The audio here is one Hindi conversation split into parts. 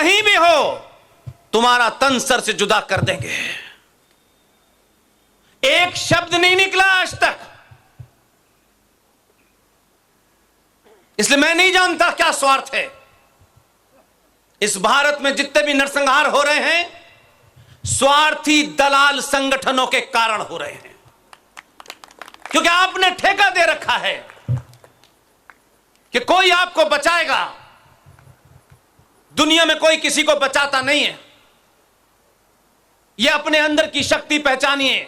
कहीं भी हो तुम्हारा तन सर से जुदा कर देंगे। एक शब्द नहीं निकला आज तक। इसलिए मैं नहीं जानता क्या स्वार्थ है। इस भारत में जितने भी नरसंहार हो रहे हैं स्वार्थी दलाल संगठनों के कारण हो रहे हैं, क्योंकि आपने ठेका दे रखा है कि कोई आपको बचाएगा। दुनिया में कोई किसी को बचाता नहीं है। यह अपने अंदर की शक्ति पहचानिए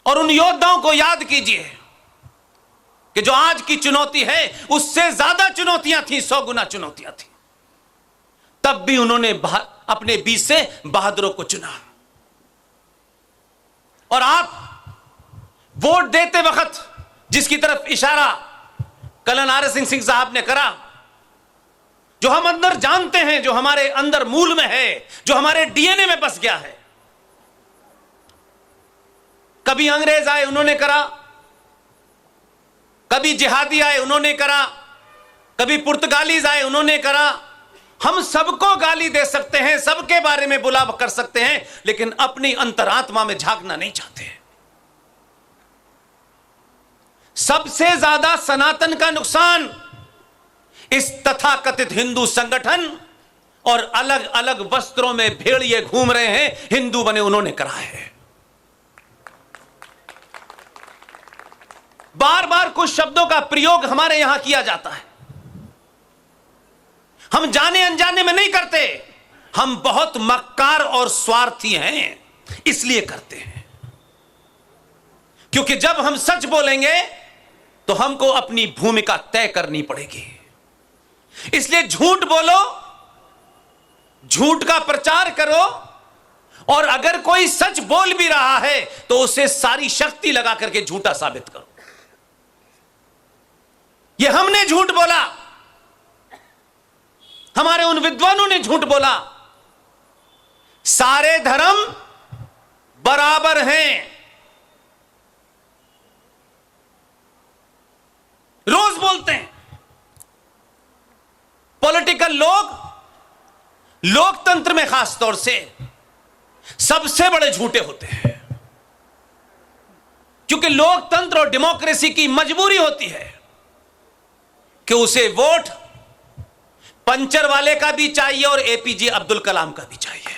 और उन योद्धाओं को याद कीजिए कि जो आज की चुनौती है उससे ज्यादा चुनौतियां थी, 100 गुना चुनौतियां थी। तब भी उन्होंने अपने बीच से बहादुरों को चुना। और आप वोट देते वक्त जिसकी तरफ इशारा कर्नल आर एस सिंह साहब ने करा, जो हम अंदर जानते हैं, जो हमारे अंदर मूल में है, जो हमारे डीएनए में बस गया है। कभी अंग्रेज आए उन्होंने करा, कभी जिहादी आए उन्होंने करा, कभी पुर्तगालीज आए उन्होंने करा। हम सबको गाली दे सकते हैं, सबके बारे में बुला कर सकते हैं, लेकिन अपनी अंतरात्मा में झांकना नहीं चाहते। सबसे ज्यादा सनातन का नुकसान इस तथाकथित हिंदू संगठन और अलग अलग वस्त्रों में भेड़िए घूम रहे हैं हिंदू बने उन्होंने करा है। बार बार कुछ शब्दों का प्रयोग हमारे यहां किया जाता है, हम जाने अनजाने में नहीं करते। हम बहुत मक्कार और स्वार्थी हैं, इसलिए करते हैं। क्योंकि जब हम सच बोलेंगे तो हमको अपनी भूमिका तय करनी पड़ेगी। इसलिए झूठ बोलो, झूठ का प्रचार करो, और अगर कोई सच बोल भी रहा है तो उसे सारी शक्ति लगा करके झूठा साबित करो। ये हमने झूठ बोला, हमारे उन विद्वानों ने झूठ बोला। सारे धर्म बराबर हैं, रोज बोलते हैं। पॉलिटिकल लोग लोकतंत्र में खास तौर से सबसे बड़े झूठे होते हैं, क्योंकि लोकतंत्र और डेमोक्रेसी की मजबूरी होती है कि उसे वोट पंचर वाले का भी चाहिए और एपीजे अब्दुल कलाम का भी चाहिए।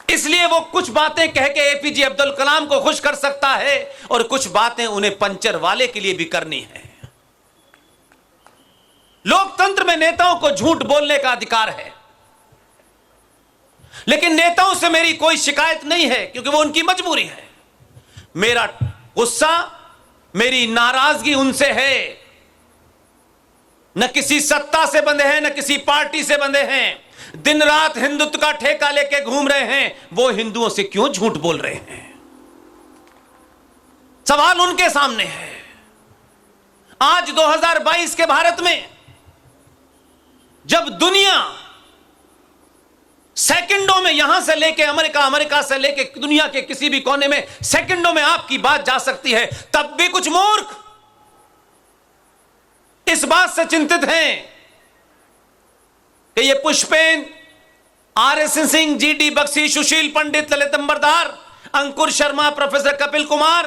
इसलिए वो कुछ बातें कह के एपीजे अब्दुल कलाम को खुश कर सकता है और कुछ बातें उन्हें पंचर वाले के लिए भी करनी है। लोकतंत्र में नेताओं को झूठ बोलने का अधिकार है, लेकिन नेताओं से मेरी कोई शिकायत नहीं है, क्योंकि वो उनकी मजबूरी है। मेरा गुस्सा, मेरी नाराजगी उनसे है। न किसी सत्ता से बंधे हैं, न किसी पार्टी से बंधे हैं। दिन रात हिंदुत्व का ठेका लेके घूम रहे हैं, वो हिंदुओं से क्यों झूठ बोल रहे हैं? सवाल उनके सामने है। आज 2022 के भारत में जब दुनिया सेकंडों में यहां से लेके अमेरिका, अमेरिका से लेके दुनिया के किसी भी कोने में सेकंडों में आपकी बात जा सकती है, तब भी कुछ मूर्ख इस बात से चिंतित हैं कि ये पुष्पेन, आर.एस. सिंह, जी.डी. बख्शी, सुशील पंडित, ललित अंबरदार, अंकुर शर्मा, प्रोफेसर कपिल कुमार,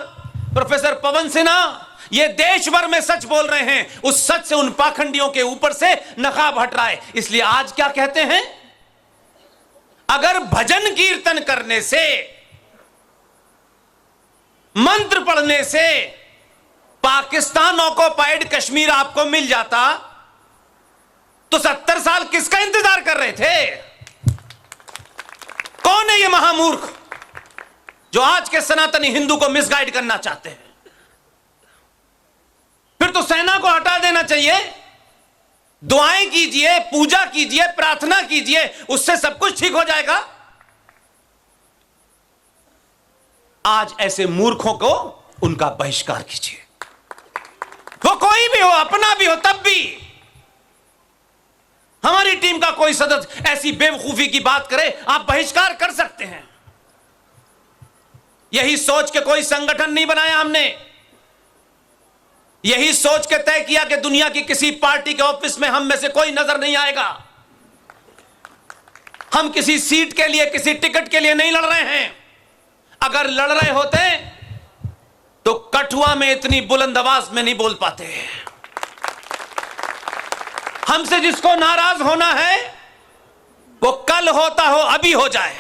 प्रोफेसर पवन सिन्हा, ये देश भर में सच बोल रहे हैं। उस सच से उन पाखंडियों के ऊपर से नकाब हट रहा है। इसलिए आज क्या कहते हैं? अगर भजन कीर्तन करने से, मंत्र पढ़ने से पाकिस्तान ऑक्युपाइड कश्मीर आपको मिल जाता तो 70 साल किसका इंतजार कर रहे थे? कौन है ये महामूर्ख जो आज के सनातनी हिंदू को मिसगाइड करना चाहते हैं? फिर तो सेना को हटा देना चाहिए। दुआएं कीजिए, पूजा कीजिए, प्रार्थना कीजिए, उससे सब कुछ ठीक हो जाएगा। आज ऐसे मूर्खों को उनका बहिष्कार कीजिए। वो कोई भी हो, अपना भी हो, तब भी हमारी टीम का कोई सदस्य ऐसी बेवकूफी की बात करे, आप बहिष्कार कर सकते हैं। यही सोच के कोई संगठन नहीं बनाया हमने। यही सोच के तय किया कि दुनिया की किसी पार्टी के ऑफिस में हम में से कोई नजर नहीं आएगा। हम किसी सीट के लिए, किसी टिकट के लिए नहीं लड़ रहे हैं। अगर लड़ रहे होते तो कठुआ में इतनी बुलंद आवाज में नहीं बोल पाते। हमसे जिसको नाराज होना है वो कल होता हो, अभी हो जाए।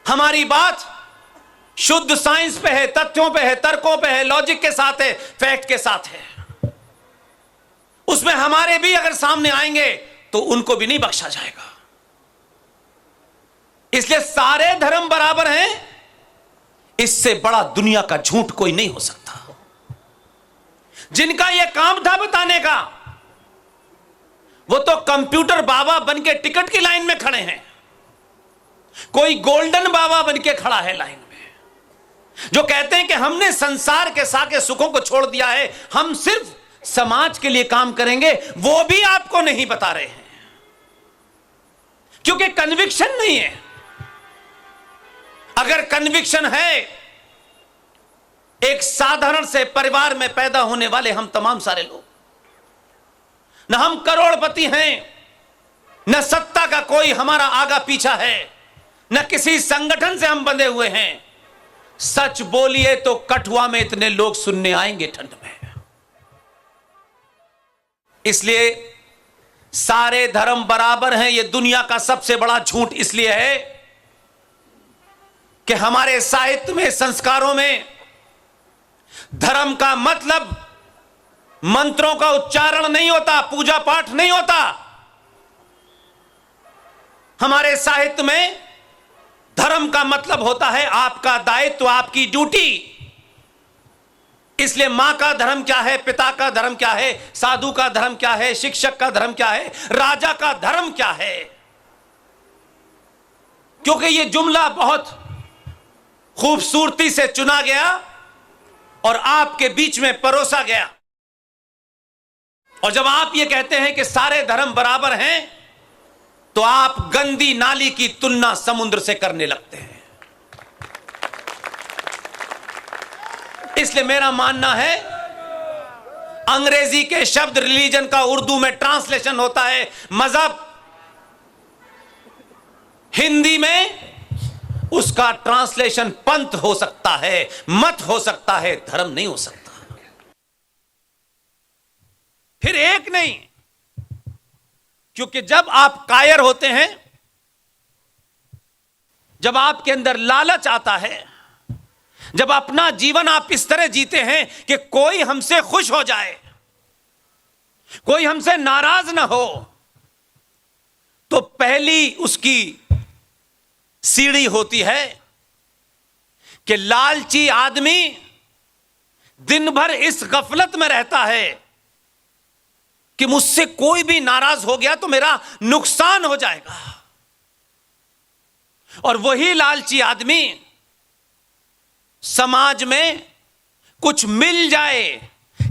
हमारी बात शुद्ध साइंस पे है, तथ्यों पे है, तर्कों पे है, लॉजिक के साथ है, फैक्ट के साथ है। उसमें हमारे भी अगर सामने आएंगे तो उनको भी नहीं बख्शा जाएगा। इसलिए सारे धर्म बराबर हैं, इससे बड़ा दुनिया का झूठ कोई नहीं हो सकता। जिनका यह काम था बताने का, वो तो कंप्यूटर बाबा बन के टिकट की लाइन में खड़े हैं। कोई गोल्डन बाबा बन के खड़ा है लाइन में, जो कहते हैं कि हमने संसार के साके सुखों को छोड़ दिया है, हम सिर्फ समाज के लिए काम करेंगे। वो भी आपको नहीं बता रहे हैं, क्योंकि कन्विक्शन नहीं है। अगर कन्विक्शन है, एक साधारण से परिवार में पैदा होने वाले हम तमाम सारे लोग, न हम करोड़पति हैं, न सत्ता का कोई हमारा आगा पीछा है, न किसी संगठन से हम बंधे हुए हैं। सच बोलिए तो कठुआ में इतने लोग सुनने आएंगे ठंड में। इसलिए सारे धर्म बराबर हैं, यह दुनिया का सबसे बड़ा झूठ इसलिए है कि हमारे साहित्य में, संस्कारों में धर्म का मतलब मंत्रों का उच्चारण नहीं होता, पूजा पाठ नहीं होता। हमारे साहित्य में धर्म का मतलब होता है आपका दायित्व, आपकी ड्यूटी। इसलिए मां का धर्म क्या है, पिता का धर्म क्या है, साधु का धर्म क्या है, शिक्षक का धर्म क्या है, राजा का धर्म क्या है। क्योंकि यह जुमला बहुत खूबसूरती से चुना गया और आपके बीच में परोसा गया। और जब आप ये कहते हैं कि सारे धर्म बराबर हैं, तो आप गंदी नाली की तुलना समुद्र से करने लगते हैं। इसलिए मेरा मानना है, अंग्रेजी के शब्द रिलीजन का उर्दू में ट्रांसलेशन होता है मजहब, हिंदी में उसका ट्रांसलेशन पंथ हो सकता है, मत हो सकता है, धर्म नहीं हो सकता। फिर एक नहीं, क्योंकि जब आप कायर होते हैं, जब आपके अंदर लालच आता है, जब अपना जीवन आप इस तरह जीते हैं कि कोई हमसे खुश हो जाए, कोई हमसे नाराज ना हो, तो पहली उसकी सीढ़ी होती है कि लालची आदमी दिन भर इस गफलत में रहता है कि मुझसे कोई भी नाराज हो गया तो मेरा नुकसान हो जाएगा। और वही लालची आदमी समाज में कुछ मिल जाए,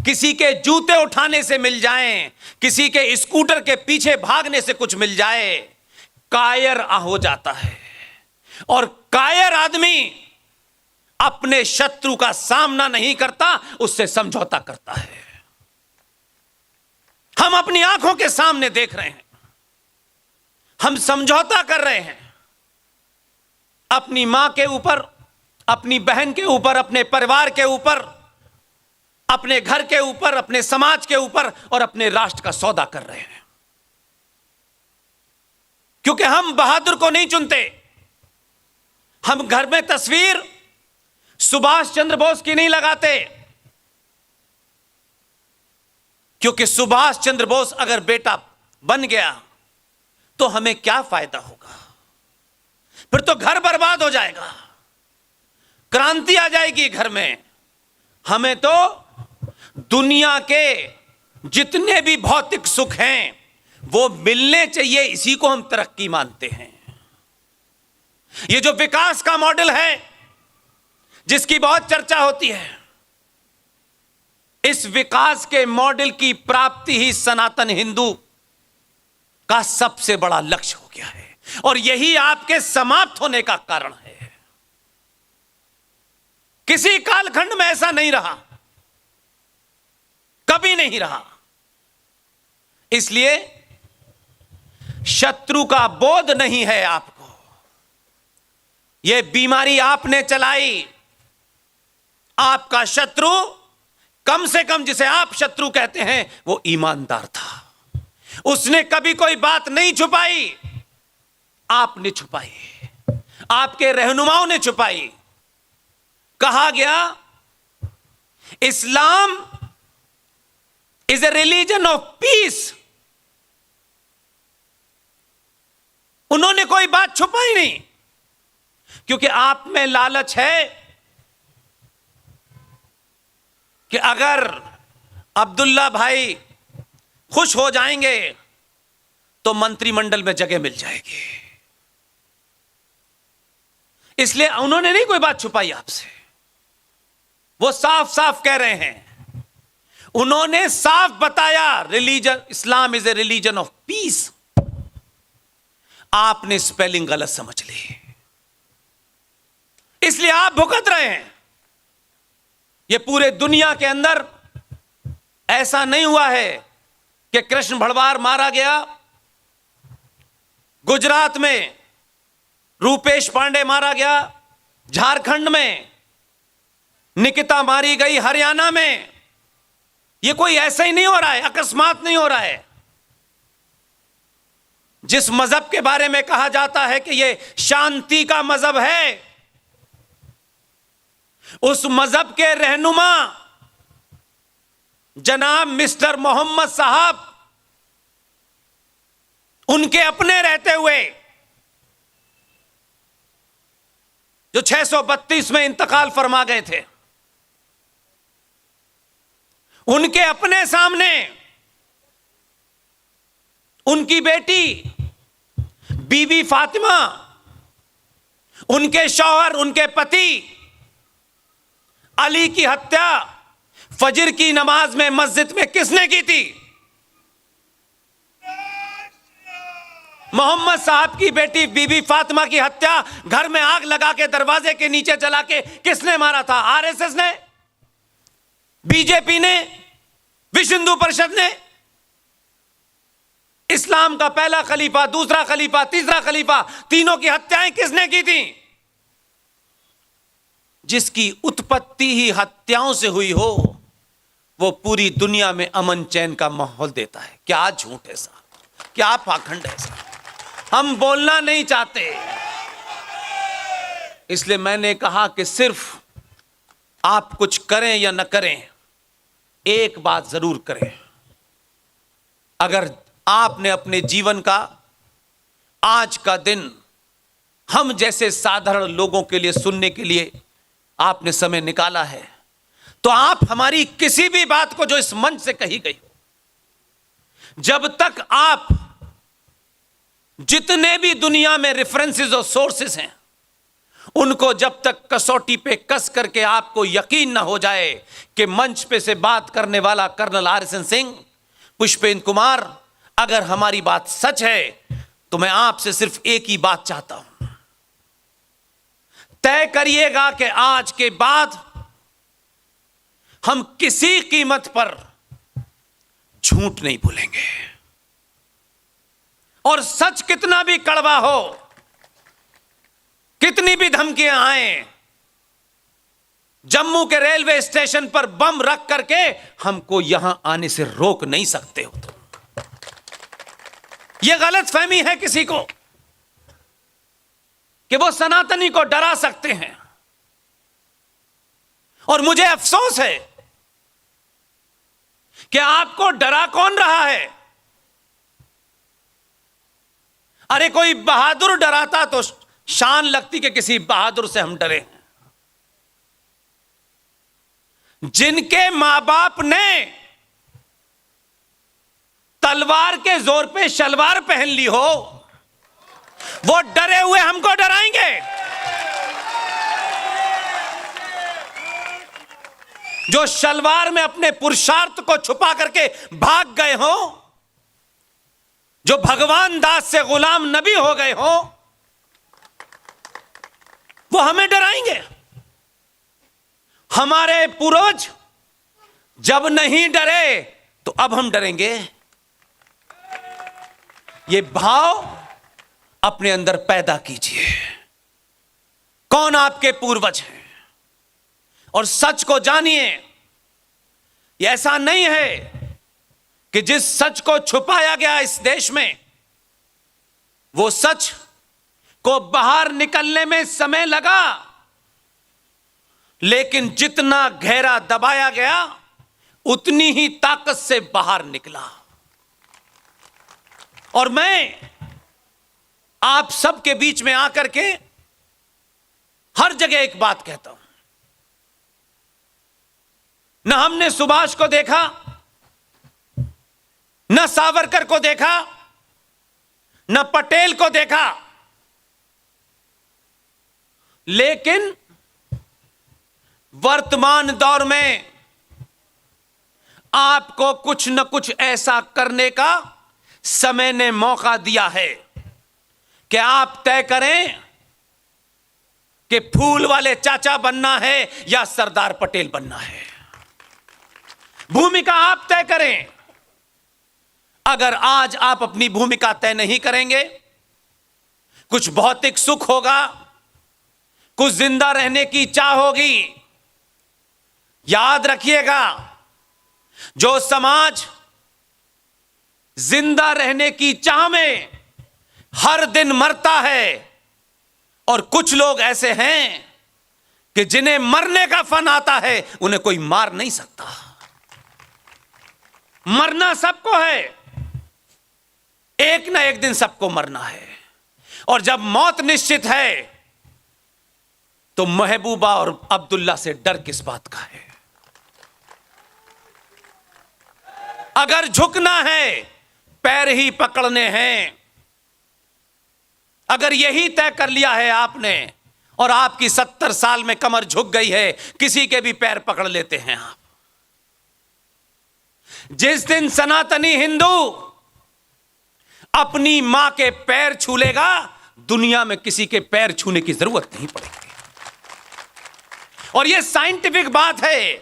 किसी के जूते उठाने से मिल जाएं, किसी के स्कूटर के पीछे भागने से कुछ मिल जाए, कायर हो जाता है। और कायर आदमी अपने शत्रु का सामना नहीं करता, उससे समझौता करता है। हम अपनी आंखों के सामने देख रहे हैं, हम समझौता कर रहे हैं अपनी मां के ऊपर, अपनी बहन के ऊपर, अपने परिवार के ऊपर, अपने घर के ऊपर, अपने समाज के ऊपर और अपने राष्ट्र का सौदा कर रहे हैं। क्योंकि हम बहादुर को नहीं चुनते। हम घर में तस्वीर सुभाष चंद्र बोस की नहीं लगाते, क्योंकि सुभाष चंद्र बोस अगर बेटा बन गया तो हमें क्या फायदा होगा? फिर तो घर बर्बाद हो जाएगा, क्रांति आ जाएगी घर में। हमें तो दुनिया के जितने भी भौतिक सुख हैं वो मिलने चाहिए, इसी को हम तरक्की मानते हैं। ये जो विकास का मॉडल है जिसकी बहुत चर्चा होती है, इस विकास के मॉडल की प्राप्ति ही सनातन हिंदू का सबसे बड़ा लक्ष्य हो गया है और यही आपके समाप्त होने का कारण है। किसी कालखंड में ऐसा नहीं रहा कभी नहीं रहा। इसलिए शत्रु का बोध नहीं है आपको। यह बीमारी आपने चलाई। आपका शत्रु, कम से कम जिसे आप शत्रु कहते हैं, वो ईमानदार था। उसने कभी कोई बात नहीं छुपाई, आपने छुपाई, आपके रहनुमाओं ने छुपाई। कहा गया Islam is a religion of peace. उन्होंने कोई बात छुपाई नहीं, क्योंकि आप में लालच है कि अगर अब्दुल्ला भाई खुश हो जाएंगे तो मंत्रिमंडल में जगह मिल जाएगी। इसलिए उन्होंने नहीं कोई बात छुपाई आपसे। वो साफ साफ कह रहे हैं, उन्होंने साफ बताया religion, Islam is a religion of piece. आपने स्पेलिंग गलत समझ ली, इसलिए आप भुगत रहे हैं। यह पूरे दुनिया के अंदर ऐसा नहीं हुआ है कि कृष्ण भड़वार मारा गया, गुजरात में रूपेश पांडे मारा गया, झारखंड में निकिता मारी गई, हरियाणा में। यह कोई ऐसा ही नहीं हो रहा है, अकस्मात नहीं हो रहा है। जिस मजहब के बारे में कहा जाता है कि यह शांति का मजहब है, उस मजहब के रहनुमा जनाब मिस्टर मोहम्मद साहब, उनके अपने रहते हुए जो 632 में इंतकाल फरमा गए थे, उनके अपने सामने उनकी बेटी बीबी फातिमा, उनके शौहर, उनके पति अली की हत्या फजर की नमाज में मस्जिद में किसने की थी? मोहम्मद साहब की बेटी बीबी फातिमा की हत्या घर में आग लगा के दरवाजे के नीचे जला के किसने मारा था? आरएसएस ने, बीजेपी ने, विश्व हिंदू परिषद ने। इस्लाम का पहला खलीफा, दूसरा खलीफा, तीसरा खलीफा, तीनों की हत्याएं किसने की थी? जिसकी उत्पत्ति ही हत्याओं से हुई हो, वो पूरी दुनिया में अमन चैन का माहौल देता है। क्या झूठ है साहब, क्या पाखंड है साहब। हम बोलना नहीं चाहते, इसलिए मैंने कहा कि सिर्फ आप कुछ करें या न करें, एक बात जरूर करें। अगर आपने अपने जीवन का आज का दिन हम जैसे साधारण लोगों के लिए सुनने के लिए आपने समय निकाला है, तो आप हमारी किसी भी बात को जो इस मंच से कही गई, जब तक आप जितने भी दुनिया में रेफरेंसेस और सोर्सेस हैं, उनको जब तक कसौटी पे कस करके आपको यकीन ना हो जाए कि मंच पे से बात करने वाला कर्नल आरएसएन सिंह, पुष्पेंद्र कुमार, अगर हमारी बात सच है, तो मैं आपसे सिर्फ एक ही बात चाहता हूं, तय करिएगा कि आज के बाद हम किसी कीमत पर झूठ नहीं बोलेंगे। और सच कितना भी कड़वा हो, कितनी भी धमकियां आए, जम्मू के रेलवे स्टेशन पर बम रख करके हमको यहां आने से रोक नहीं सकते हो। तो यह गलत फहमी है किसी को कि वो सनातनी को डरा सकते हैं। और मुझे अफसोस है कि आपको डरा कौन रहा है? अरे कोई बहादुर डराता तो शान लगती कि किसी बहादुर से हम डरे हैं। जिनके मां बाप ने तलवार के जोर पे शलवार पहन ली हो, वो डरे हुए हमको डराएंगे? जो शलवार में अपने पुरुषार्थ को छुपा करके भाग गए हो, जो भगवान दास से गुलाम नबी हो गए हो, वो हमें डराएंगे? हमारे पूर्वज जब नहीं डरे तो अब हम डरेंगे। ये भाव अपने अंदर पैदा कीजिए। कौन आपके पूर्वज हैं और सच को जानिए। ये ऐसा नहीं है कि जिस सच को छुपाया गया इस देश में, वो सच को बाहर निकलने में समय लगा, लेकिन जितना गहरा दबाया गया उतनी ही ताकत से बाहर निकला। और मैं आप सबके बीच में आकर के हर जगह एक बात कहता हूं। न हमने सुभाष को देखा, न सावरकर को देखा, न पटेल को देखा, लेकिन वर्तमान दौर में आपको कुछ न कुछ ऐसा करने का समय ने मौका दिया है कि आप तय करें कि फूल वाले चाचा बनना है या सरदार पटेल बनना है। भूमिका आप तय करें। अगर आज आप अपनी भूमिका तय नहीं करेंगे, कुछ भौतिक सुख होगा, कुछ जिंदा रहने की चाह होगी। याद रखिएगा, जो समाज जिंदा रहने की चाह में हर दिन मरता है, और कुछ लोग ऐसे हैं कि जिन्हें मरने का फन आता है, उन्हें कोई मार नहीं सकता। मरना सबको है, एक ना एक दिन सबको मरना है। और जब मौत निश्चित है तो महबूबा और अब्दुल्ला से डर किस बात का है। अगर झुकना है, पैर ही पकड़ने हैं। अगर यही तय कर लिया है आपने और आपकी 70 साल में कमर झुक गई है, किसी के भी पैर पकड़ लेते हैं आप। जिस दिन सनातनी हिंदू अपनी मां के पैर छू लेगा, दुनिया में किसी के पैर छूने की जरूरत नहीं पड़ेगी। और यह साइंटिफिक बात है,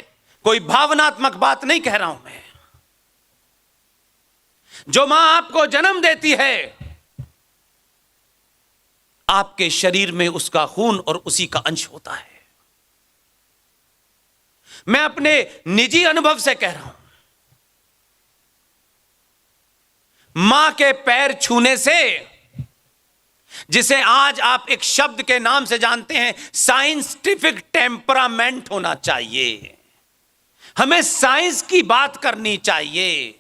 कोई भावनात्मक बात नहीं कह रहा हूं मैं। जो मां आपको जन्म देती है, आपके शरीर में उसका खून और उसी का अंश होता है। मैं अपने निजी अनुभव से कह रहा हूं, मां के पैर छूने से, जिसे आज आप एक शब्द के नाम से जानते हैं, साइंटिफिक टेम्परामेंट होना चाहिए। हमें साइंस की बात करनी चाहिए।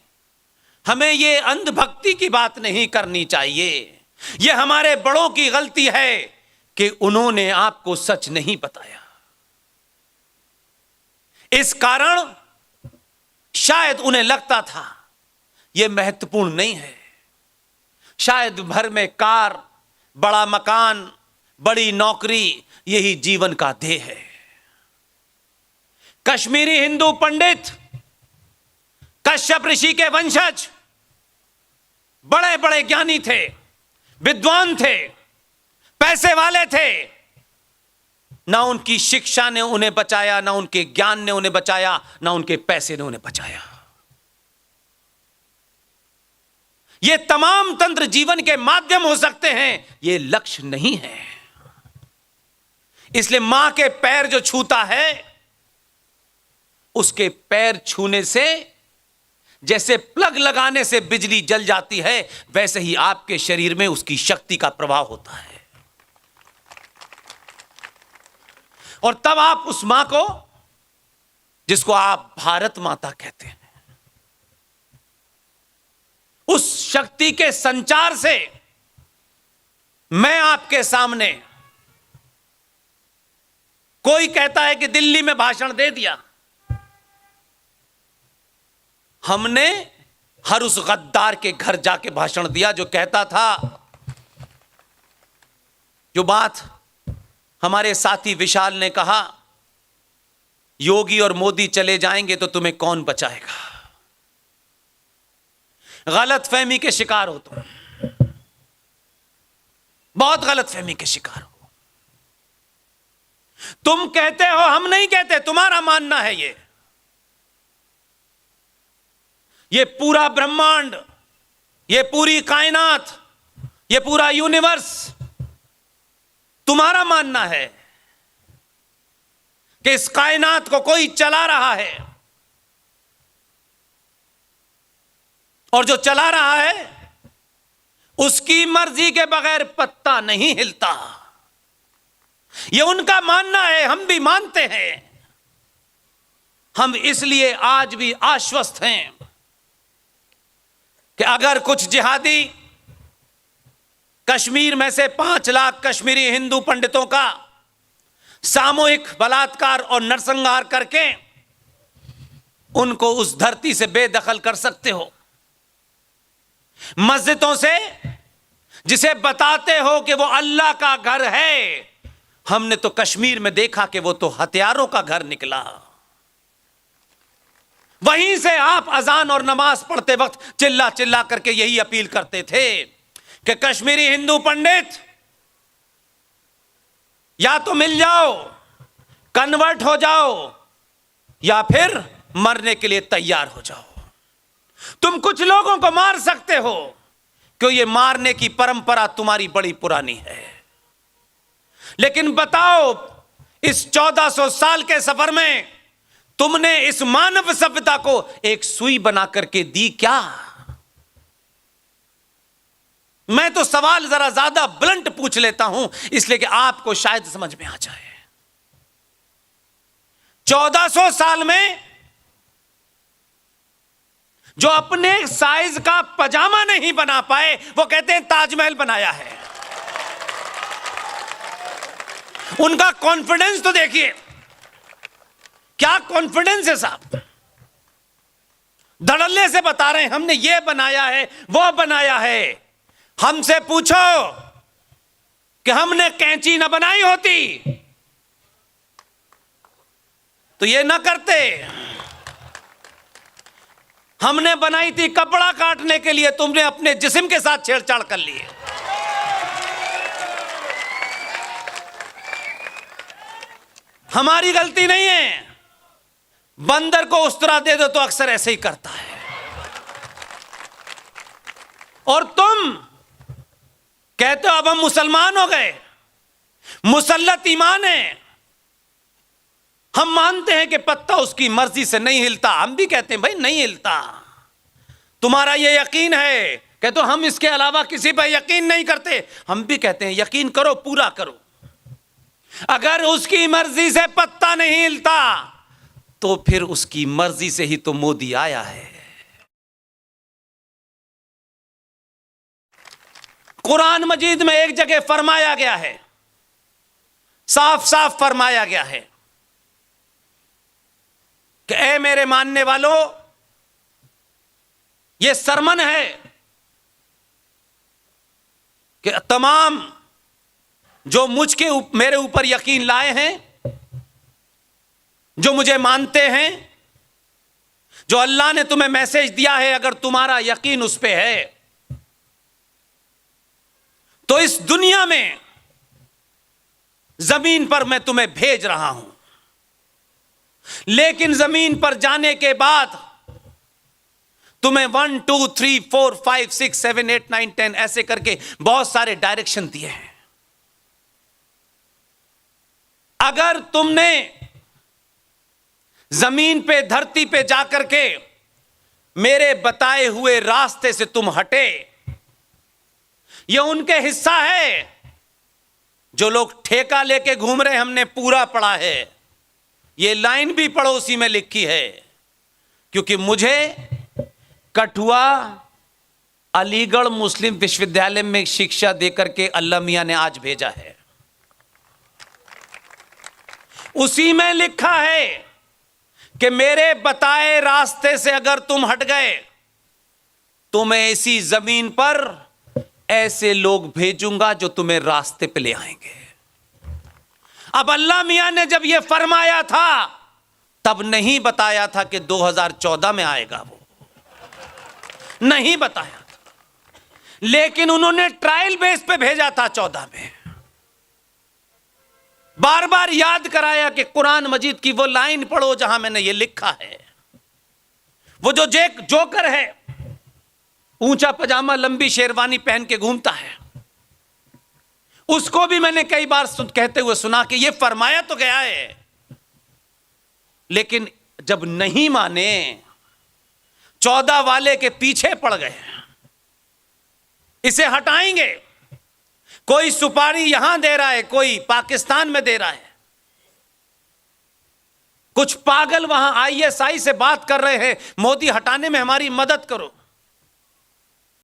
हमें यह अंधभक्ति की बात नहीं करनी चाहिए। यह हमारे बड़ों की गलती है कि उन्होंने आपको सच नहीं बताया। इस कारण शायद उन्हें लगता था यह महत्वपूर्ण नहीं है। शायद भर में कार, बड़ा मकान, बड़ी नौकरी, यही जीवन का ध्येय है। कश्मीरी हिंदू पंडित, कश्यप ऋषि के वंशज बड़े बड़े ज्ञानी थे, विद्वान थे, पैसे वाले थे। ना उनकी शिक्षा ने उन्हें बचाया, ना उनके ज्ञान ने उन्हें बचाया, ना उनके पैसे ने उन्हें बचाया। ये तमाम तंत्र जीवन के माध्यम हो सकते हैं, ये लक्ष्य नहीं है। इसलिए मां के पैर जो छूता है, उसके पैर छूने से जैसे प्लग लगाने से बिजली जल जाती है, वैसे ही आपके शरीर में उसकी शक्ति का प्रभाव होता है। और तब आप उस मां को, जिसको आप भारत माता कहते हैं, उस शक्ति के संचार से मैं आपके सामने, कोई कहता है कि दिल्ली में भाषण दे दिया, हमने हर उस गद्दार के घर जाके भाषण दिया जो कहता था, जो बात हमारे साथी विशाल ने कहा, योगी और मोदी चले जाएंगे तो तुम्हें कौन बचाएगा। गलत फहमी के शिकार हो बहुत गलत फहमी के शिकार हो। तुम कहते हो, हम नहीं कहते, तुम्हारा मानना है ये। ये पूरा ब्रह्मांड, ये पूरी कायनात, ये पूरा यूनिवर्स तुम्हारा मानना है कि इस कायनात को कोई चला रहा है, और जो चला रहा है उसकी मर्जी के बगैर पत्ता नहीं हिलता। यह उनका मानना है, हम भी मानते हैं। हम इसलिए आज भी आश्वस्त हैं कि अगर कुछ जिहादी कश्मीर में से 5 लाख कश्मीरी हिंदू पंडितों का सामूहिक बलात्कार और नरसंहार करके उनको उस धरती से बेदखल कर सकते हो, मस्जिदों से जिसे बताते हो कि वो अल्लाह का घर है, हमने तो कश्मीर में देखा कि वो तो हथियारों का घर निकला। वहीं से आप अजान और नमाज पढ़ते वक्त चिल्ला चिल्ला करके यही अपील करते थे कि कश्मीरी हिंदू पंडित या तो मिल जाओ, कन्वर्ट हो जाओ, या फिर मरने के लिए तैयार हो जाओ। तुम कुछ लोगों को मार सकते हो क्योंकि ये मारने की परंपरा तुम्हारी बड़ी पुरानी है, लेकिन बताओ इस 1400 साल के सफर में तुमने इस मानव सभ्यता को एक सुई बना करके दी क्या? मैं तो सवाल जरा ज्यादा ब्लंट पूछ लेता हूं इसलिए कि आपको शायद समझ में आ जाए। 1400 साल में जो अपने साइज का पजामा नहीं बना पाए वो कहते हैं ताजमहल बनाया है। उनका कॉन्फिडेंस तो देखिए, क्या कॉन्फिडेंस है साहब। धड़ल्ले से बता रहे हैं हमने ये बनाया है, वो बनाया है। हमसे पूछो कि हमने कैंची ना बनाई होती तो ये ना करते। हमने बनाई थी कपड़ा काटने के लिए, तुमने अपने जिस्म के साथ छेड़छाड़ कर ली है। हमारी गलती नहीं है। बंदर को उस्तरा दे दो तो अक्सर ऐसे ही करता है। और तुम कहते हो अब हम मुसलमान हो गए, मुसल्लत ईमान है। हम मानते हैं कि पत्ता उसकी मर्जी से नहीं हिलता, हम भी कहते हैं भाई नहीं हिलता। तुम्हारा ये यकीन है, कहते हो हम इसके अलावा किसी पर यकीन नहीं करते, हम भी कहते हैं यकीन करो, पूरा करो। अगर उसकी मर्जी से पत्ता नहीं हिलता तो फिर उसकी मर्जी से ही तो मोदी आया है। कुरान मजीद में एक जगह फरमाया गया है, साफ साफ फरमाया गया है कि ऐ मेरे मानने वालों, यह सरमन है कि तमाम जो मेरे ऊपर यकीन लाए हैं, जो मुझे मानते हैं, जो अल्लाह ने तुम्हें मैसेज दिया है, अगर तुम्हारा यकीन उस पे है तो इस दुनिया में जमीन पर मैं तुम्हें भेज रहा हूं, लेकिन जमीन पर जाने के बाद तुम्हें 1 2 3 4 5 6 7 8 9 10 ऐसे करके बहुत सारे डायरेक्शन दिए हैं। अगर तुमने जमीन पे, धरती पे जाकर के मेरे बताए हुए रास्ते से तुम हटे, यह उनके हिस्सा है। जो लोग ठेका लेके घूम रहे, हमने पूरा पढ़ा है। यह लाइन भी पड़ोसी में लिखी है, क्योंकि मुझे कठुआ अलीगढ़ मुस्लिम विश्वविद्यालय में शिक्षा देकर के अल्लाह मियां ने आज भेजा है। उसी में लिखा है कि मेरे बताए रास्ते से अगर तुम हट गए तो मैं इसी जमीन पर ऐसे लोग भेजूंगा जो तुम्हें रास्ते पे ले आएंगे। अब अल्लाह मियां ने जब यह फरमाया था तब नहीं बताया था कि 2014 में आएगा, वो नहीं बताया था, लेकिन उन्होंने ट्रायल बेस पे भेजा था 14 में। बार बार याद कराया कि कुरान मजीद की वो लाइन पढ़ो जहां मैंने ये लिखा है। वो जो जोकर है, ऊंचा पजामा लंबी शेरवानी पहन के घूमता है, उसको भी मैंने कई बार कहते हुए सुना कि ये फरमाया तो गया है, लेकिन जब नहीं माने 14 वाले के पीछे पड़ गए, इसे हटाएंगे। कोई सुपारी यहां दे रहा है, कोई पाकिस्तान में दे रहा है, कुछ पागल वहां ISI से बात कर रहे हैं, मोदी हटाने में हमारी मदद करो।